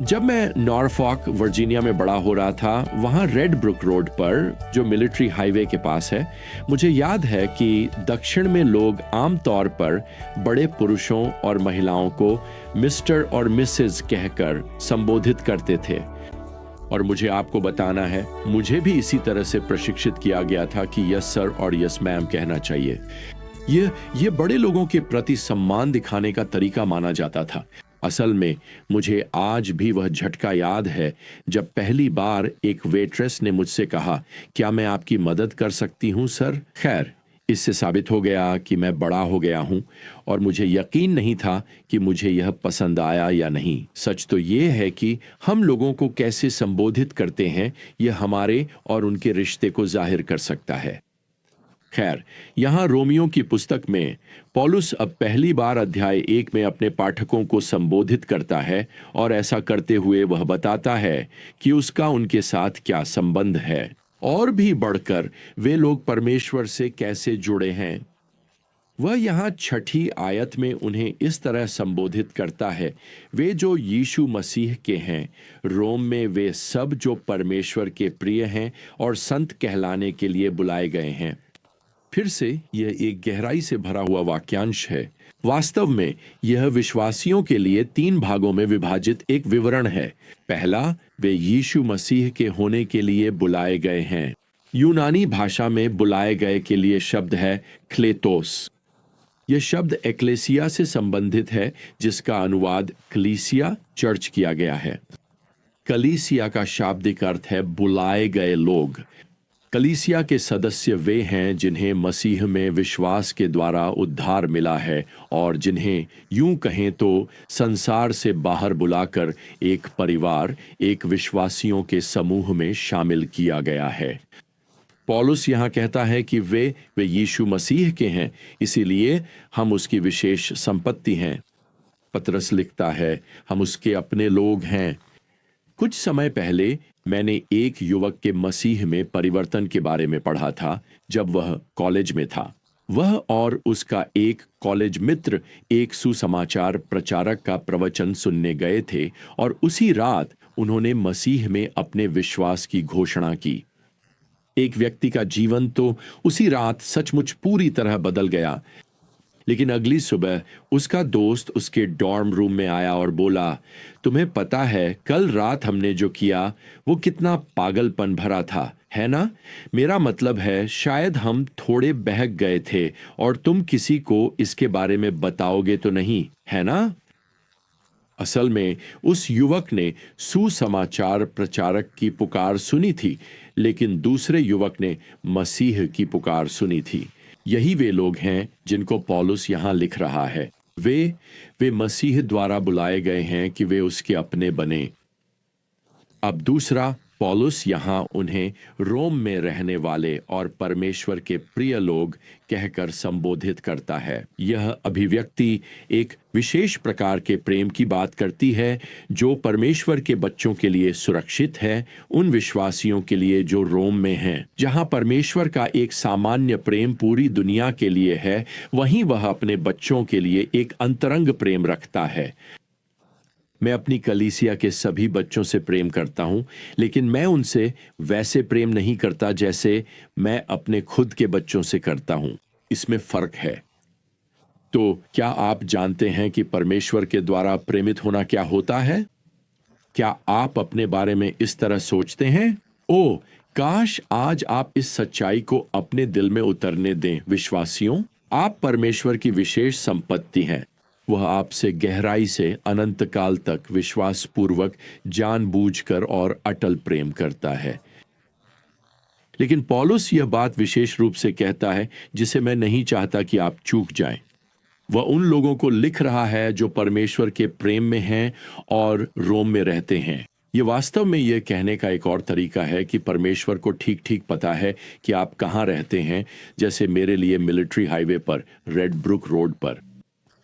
जब मैं Norfolk Virginia में बड़ा हो रहा था, वहाँ रेड ब्रुक रोड पर जो मिलिट्री हाईवे के पास है, मुझे याद है कि दक्षिण में लोग आमतौर पर बड़े पुरुषों और महिलाओं को मिस्टर और मिसेस कहकर संबोधित करते थे। और मुझे आपको बताना है, मुझे भी इसी तरह से प्रशिक्षित किया गया था कि यस सर और यस मैम कहना चाहिए। ये बड़े लोगों के प्रति सम्मान दिखाने का तरीका माना जाता था। असल में मुझे आज भी वह झटका याद है जब पहली बार एक वेट्रेस ने मुझसे कहा, क्या मैं आपकी मदद कर सकती हूं सर? खैर, इससे साबित हो गया कि मैं बड़ा हो गया हूं और मुझे यकीन नहीं था कि मुझे यह पसंद आया या नहीं। सच तो यह है कि हम लोगों को कैसे संबोधित करते हैं, यह हमारे और उनके रिश्ते को जाहिर कर सकता है। खैर, यहां रोमियो की पुस्तक में पौलुस अब पहली बार अध्याय 1 में अपने पाठकों को संबोधित करता है और ऐसा करते हुए वह बताता है कि उसका उनके साथ क्या संबंध है और भी बढ़कर वे लोग परमेश्वर से कैसे जुड़े हैं। वह यहाँ 6ठी आयत में उन्हें इस तरह संबोधित करता है, वे जो यीशु मसीह के हैं, रोम में वे सब जो परमेश्वर के प्रिय हैं और संत कहलाने के लिए बुलाए गए हैं। फिर से यह एक गहराई से भरा हुआ वाक्यांश है। वास्तव में यह विश्वासियों के लिए 3 भागों में विभाजित एक विवरण है। पहला, वे यीशु मसीह के होने के लिए बुलाए गए हैं। यूनानी भाषा में बुलाए गए के लिए शब्द है क्लेतोस। यह शब्द एक्लेसिया से संबंधित है, जिसका अनुवाद कलीसिया चर्च किया गया है। कलीसिया का शाब्दिक अर्थ है बुलाए गए लोग। कलीसिया के सदस्य वे हैं जिन्हें मसीह में विश्वास के द्वारा उद्धार मिला है और जिन्हें यूं कहें तो संसार से बाहर बुलाकर एक परिवार, एक विश्वासियों के समूह में शामिल किया गया है। पौलुस यहां कहता है कि वे यीशु मसीह के हैं, इसीलिए हम उसकी विशेष संपत्ति हैं। पतरस लिखता है, हम उसके अपने लोग हैं। कुछ समय पहले मैंने एक युवक के मसीह में परिवर्तन के बारे में पढ़ा था जब वह कॉलेज में था। वह और उसका एक कॉलेज मित्र एक सुसमाचार प्रचारक का प्रवचन सुनने गए थे और उसी रात उन्होंने मसीह में अपने विश्वास की घोषणा की। एक व्यक्ति का जीवन तो उसी रात सचमुच पूरी तरह बदल गया, लेकिन अगली सुबह उसका दोस्त उसके डॉर्म रूम में आया और बोला, तुम्हें पता है कल रात हमने जो किया वो कितना पागलपन भरा था, है ना? मेरा मतलब है शायद हम थोड़े बहक गए थे और तुम किसी को इसके बारे में बताओगे तो नहीं, है ना? असल में उस युवक ने सुसमाचार प्रचारक की पुकार सुनी थी, लेकिन दूसरे युवक ने मसीह की पुकार सुनी थी। यही वे लोग हैं जिनको पौलुस यहां लिख रहा है। वे मसीह द्वारा बुलाए गए हैं कि वे उसके अपने बने। अब दूसरा, पौलुस यहां उन्हें रोम में रहने वाले और परमेश्वर के प्रिय लोग कहकर संबोधित करता है। यह अभिव्यक्ति एक विशेष प्रकार के प्रेम की बात करती है जो परमेश्वर के बच्चों के लिए सुरक्षित है, उन विश्वासियों के लिए जो रोम में हैं। जहां परमेश्वर का एक सामान्य प्रेम पूरी दुनिया के लिए है, वहीं वह अपने बच्चों के लिए एक अंतरंग प्रेम रखता है। मैं अपनी कलीसिया के सभी बच्चों से प्रेम करता हूं, लेकिन मैं उनसे वैसे प्रेम नहीं करता जैसे मैं अपने खुद के बच्चों से करता हूं। इसमें फर्क है। तो क्या आप जानते हैं कि परमेश्वर के द्वारा प्रेमित होना क्या होता है? क्या आप अपने बारे में इस तरह सोचते हैं? ओह, काश आज आप इस सच्चाई को अपने दिल में उतरने दें। विश्वासियों, आप परमेश्वर की विशेष संपत्ति हैं। वह आपसे गहराई से अनंत काल तक विश्वास पूर्वक, जानबूझकर और अटल प्रेम करता है। लेकिन पौलुस यह बात विशेष रूप से कहता है जिसे मैं नहीं चाहता कि आप चूक जाएं। वह उन लोगों को लिख रहा है जो परमेश्वर के प्रेम में हैं और रोम में रहते हैं। यह वास्तव में यह कहने का एक और तरीका है कि परमेश्वर को ठीक ठीक पता है कि आप कहां रहते हैं। जैसे मेरे लिए मिलिट्री हाईवे पर, रेड ब्रुक रोड पर,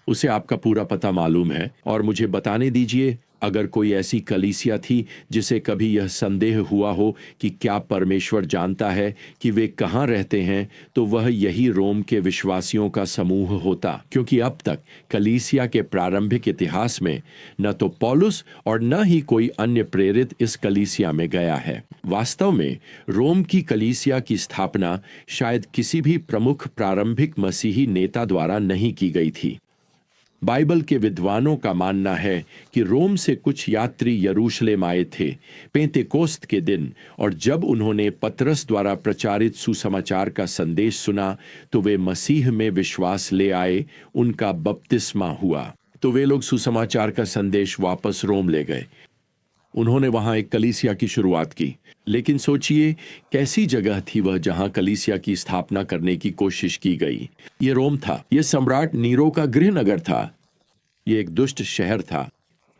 उसे आपका पूरा पता मालूम है और मुझे बताने दीजिए अगर कोई ऐसी कलीसिया थी जिसे कभी यह संदेह हुआ हो कि क्या परमेश्वर जानता है कि वे कहाँ रहते हैं, तो वह यही रोम के विश्वासियों का समूह होता, क्योंकि अब तक कलीसिया के प्रारंभिक इतिहास में न तो पौलुस और न ही कोई अन्य प्रेरित इस कलीसिया में गया है। वास्तव में रोम की कलीसिया की स्थापना शायद किसी भी प्रमुख प्रारंभिक मसीही नेता द्वारा नहीं की गई थी। बाइबल के विद्वानों का मानना है कि रोम से कुछ यात्री यरूशलेम आए थे पेंतेकोस्त के दिन, और जब उन्होंने पतरस द्वारा प्रचारित सुसमाचार का संदेश सुना तो वे मसीह में विश्वास ले आए, उनका बपतिस्मा हुआ। तो वे लोग सुसमाचार का संदेश वापस रोम ले गए। उन्होंने वहां एक कलीसिया की शुरुआत की। लेकिन सोचिए कैसी जगह थी वह जहां कलीसिया की स्थापना करने की कोशिश की गई। यह रोम था। यह सम्राट नीरो का गृहनगर था। यह एक दुष्ट शहर था।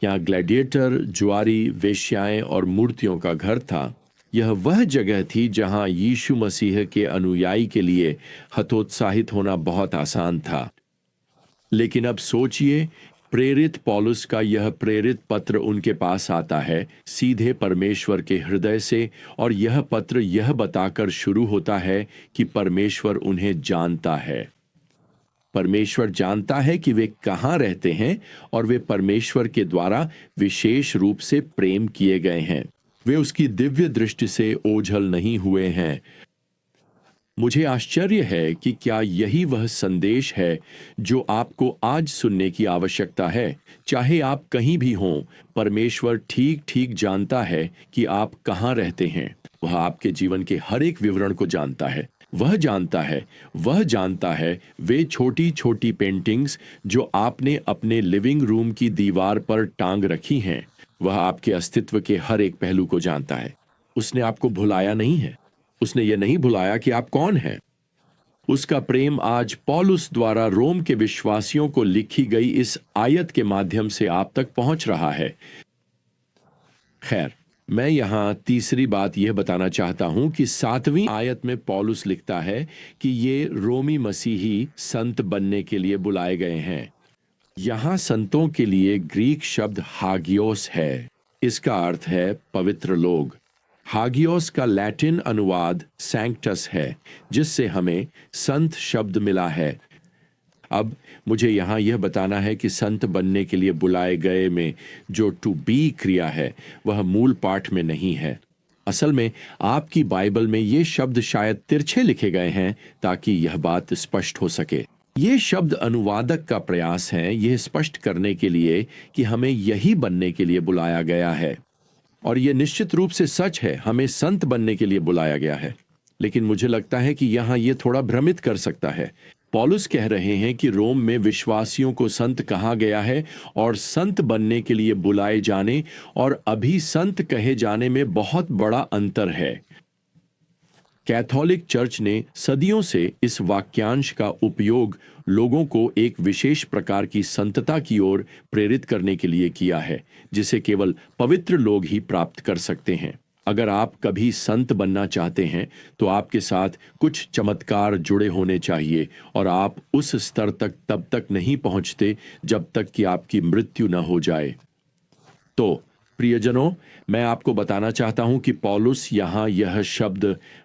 यहाँ ग्लैडिएटर, जुआरी, वेश्याएं और मूर्तियों का घर था। यह वह जगह थी जहां यीशु मसीह के अनुयायी के लिए हतोत्साहित होना बहुत आसान था। लेकिन अब सोचिए, प्रेरित पौलुस का यह प्रेरित पत्र उनके पास आता है सीधे परमेश्वर के हृदय से, और यह पत्र यह बताकर शुरू होता है कि परमेश्वर उन्हें जानता है। परमेश्वर जानता है कि वे कहाँ रहते हैं, और वे परमेश्वर के द्वारा विशेष रूप से प्रेम किए गए हैं। वे उसकी दिव्य दृष्टि से ओझल नहीं हुए हैं। मुझे आश्चर्य है कि क्या यही वह संदेश है जो आपको आज सुनने की आवश्यकता है। चाहे आप कहीं भी हों, परमेश्वर ठीक ठीक जानता है कि आप कहाँ रहते हैं। वह आपके जीवन के हर एक विवरण को जानता है। वह जानता है वे छोटी छोटी पेंटिंग्स जो आपने अपने लिविंग रूम की दीवार पर टांग रखी हैं। वह आपके अस्तित्व के हर एक पहलू को जानता है। उसने आपको भुलाया नहीं है। उसने ये नहीं भुलाया कि आप कौन हैं। उसका प्रेम आज पौलुस द्वारा रोम के विश्वासियों को लिखी गई इस आयत के माध्यम से आप तक पहुंच रहा है। खैर, मैं यहां तीसरी बात यह बताना चाहता हूं कि 7वीं आयत में पौलुस लिखता है कि ये रोमी मसीही संत बनने के लिए बुलाए गए हैं। यहां संतों के लिए ग्रीक शब्द हागियोस है। इसका अर्थ है पवित्र लोग। हागियोस का लैटिन अनुवाद सैंक्टस है, जिससे हमें संत शब्द मिला है। अब मुझे यहां यह बताना है कि संत बनने के लिए बुलाए गए में जो टू बी क्रिया है वह मूल पाठ में नहीं है। असल में आपकी बाइबल में ये शब्द शायद तिरछे लिखे गए हैं ताकि यह बात स्पष्ट हो सके। ये शब्द अनुवादक का प्रयास है यह स्पष्ट करने के लिए कि हमें यही बनने के लिए बुलाया गया है। और यह निश्चित रूप से सच है, हमें संत बनने के लिए बुलाया गया है। लेकिन मुझे लगता है कि यहां यह थोड़ा भ्रमित कर सकता है। पौलुस कह रहे हैं कि रोम में विश्वासियों को संत कहा गया है, और संत बनने के लिए बुलाए जाने और अभी संत कहे जाने में बहुत बड़ा अंतर है। कैथोलिक चर्च ने सदियों से इस वाक्यांश का उपयोग लोगों को एक विशेष प्रकार की संतता की ओर प्रेरित करने के लिए किया है, जिसे केवल पवित्र लोग ही प्राप्त कर सकते हैं। अगर आप कभी संत बनना चाहते हैं तो आपके साथ कुछ चमत्कार जुड़े होने चाहिए, और आप उस स्तर तक तब तक नहीं पहुंचते जब तक कि आपकी मृत्यु न हो जाए। तो प्रियजनों, मैं आपको बताना चाहता हूं कि पौलुस यहां यह शब्द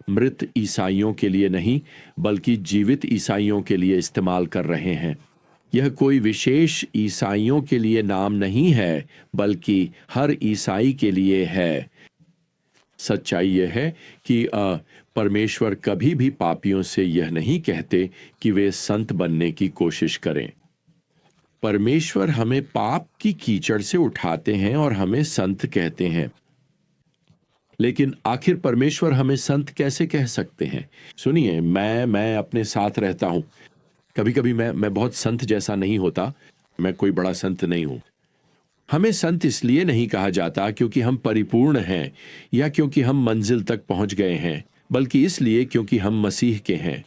मृत ईसाइयों के लिए नहीं बल्कि जीवित ईसाइयों के लिए इस्तेमाल कर रहे हैं। यह कोई विशेष ईसाइयों के लिए नाम नहीं है, बल्कि हर ईसाई के लिए है। सच्चाई यह है कि परमेश्वर कभी भी पापियों से यह नहीं कहते कि वे संत बनने की कोशिश करें। परमेश्वर हमें पाप की कीचड़ से उठाते हैं और हमें संत कहते हैं। लेकिन आखिर परमेश्वर हमें संत कैसे कह सकते हैं? सुनिए, मैं अपने साथ रहता हूं। कभी कभी मैं बहुत संत जैसा नहीं होता। मैं कोई बड़ा संत नहीं हूं। हमें संत इसलिए नहीं कहा जाता क्योंकि हम परिपूर्ण हैं या क्योंकि हम मंजिल तक पहुंच गए हैं, बल्कि इसलिए क्योंकि हम मसीह के हैं।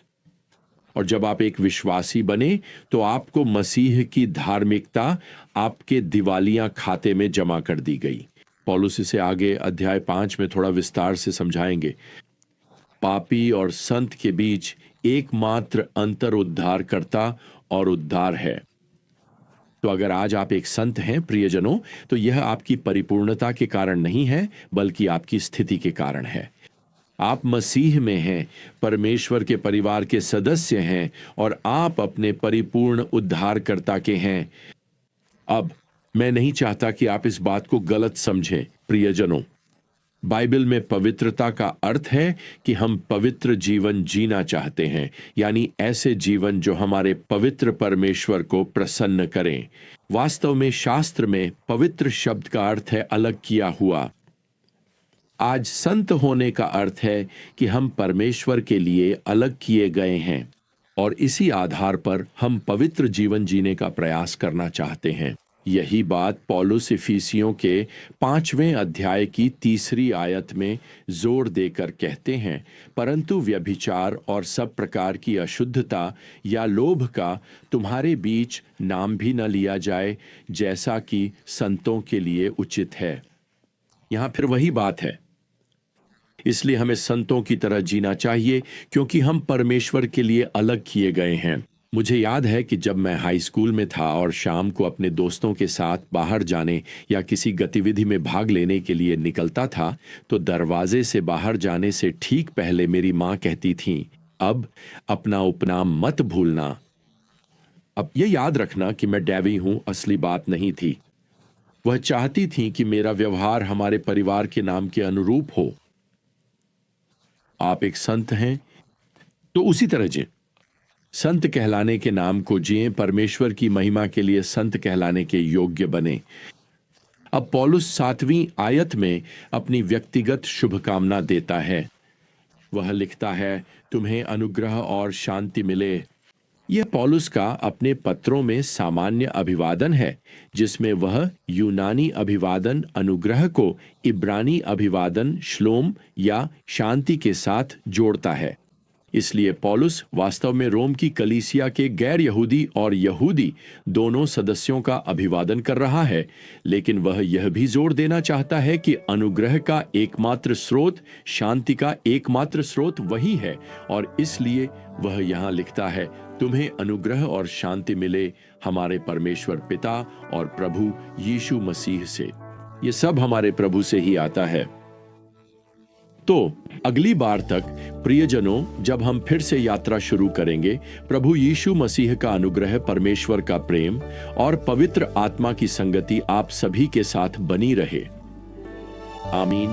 और जब आप एक विश्वासी बने तो आपको मसीह की धार्मिकता आपके दिवालिया खाते में जमा कर दी गई। पौलुस इसे आगे अध्याय 5 में थोड़ा विस्तार से समझाएंगे। पापी और संत के बीच एकमात्र अंतर उद्धारकर्ता और उद्धार है। तो अगर आज आप एक संत हैं प्रियजनों, तो यह आपकी परिपूर्णता के कारण नहीं है, बल्कि आपकी स्थिति के कारण है। आप मसीह में हैं, परमेश्वर के परिवार के सदस्य हैं और आप अपने परिपूर्ण उद्धारकर्ता के हैं। अब मैं नहीं चाहता कि आप इस बात को गलत समझें प्रियजनों। बाइबल में पवित्रता का अर्थ है कि हम पवित्र जीवन जीना चाहते हैं, यानी ऐसे जीवन जो हमारे पवित्र परमेश्वर को प्रसन्न करें। वास्तव में शास्त्र में पवित्र शब्द का अर्थ है अलग किया हुआ। आज संत होने का अर्थ है कि हम परमेश्वर के लिए अलग किए गए हैं और इसी आधार पर हम पवित्र जीवन जीने का प्रयास करना चाहते हैं। यही बात पौलुस इफिसियों के 5वें अध्याय की 3री आयत में जोर देकर कहते हैं, परंतु व्यभिचार और सब प्रकार की अशुद्धता या लोभ का तुम्हारे बीच नाम भी न लिया जाए, जैसा कि संतों के लिए उचित है। यहां फिर वही बात है। इसलिए हमें संतों की तरह जीना चाहिए, क्योंकि हम परमेश्वर के लिए अलग किए गए हैं। मुझे याद है कि जब मैं हाई स्कूल में था और शाम को अपने दोस्तों के साथ बाहर जाने या किसी गतिविधि में भाग लेने के लिए निकलता था, तो दरवाजे से बाहर जाने से ठीक पहले मेरी माँ कहती थी, अब अपना उपनाम मत भूलना। अब ये याद रखना कि मैं डैवी हूं, असली बात नहीं थी। वह चाहती थी कि मेरा व्यवहार हमारे परिवार के नाम के अनुरूप हो। आप एक संत हैं तो उसी तरह जिए। संत कहलाने के नाम को जिए, परमेश्वर की महिमा के लिए संत कहलाने के योग्य बने। अब पौलुस 7वीं आयत में अपनी व्यक्तिगत शुभकामना देता है। वह लिखता है, तुम्हें अनुग्रह और शांति मिले। यह पौलुस का अपने पत्रों में सामान्य अभिवादन है, जिसमें वह यूनानी अभिवादन अनुग्रह को इब्रानी अभिवादन श्लोम या शांति के साथ जोड़ता है। इसलिए पौलुस वास्तव में रोम की कलीसिया के गैर यहूदी और यहूदी दोनों सदस्यों का अभिवादन कर रहा है, लेकिन वह यह भी जोर देना चाहता है कि अनुग्रह का एकमात्र स्रोत, शांति का एकमात्र स्रोत वही है, और इसलिए वह यहाँ लिखता है, तुम्हें अनुग्रह और शांति मिले हमारे परमेश्वर पिता और प्रभु यीशु मसीह से। ये सब हमारे प्रभु से ही आता है। तो अगली बार तक प्रियजनों, जब हम फिर से यात्रा शुरू करेंगे, प्रभु यीशु मसीह का अनुग्रह, परमेश्वर का प्रेम और पवित्र आत्मा की संगति आप सभी के साथ बनी रहे। आमीन।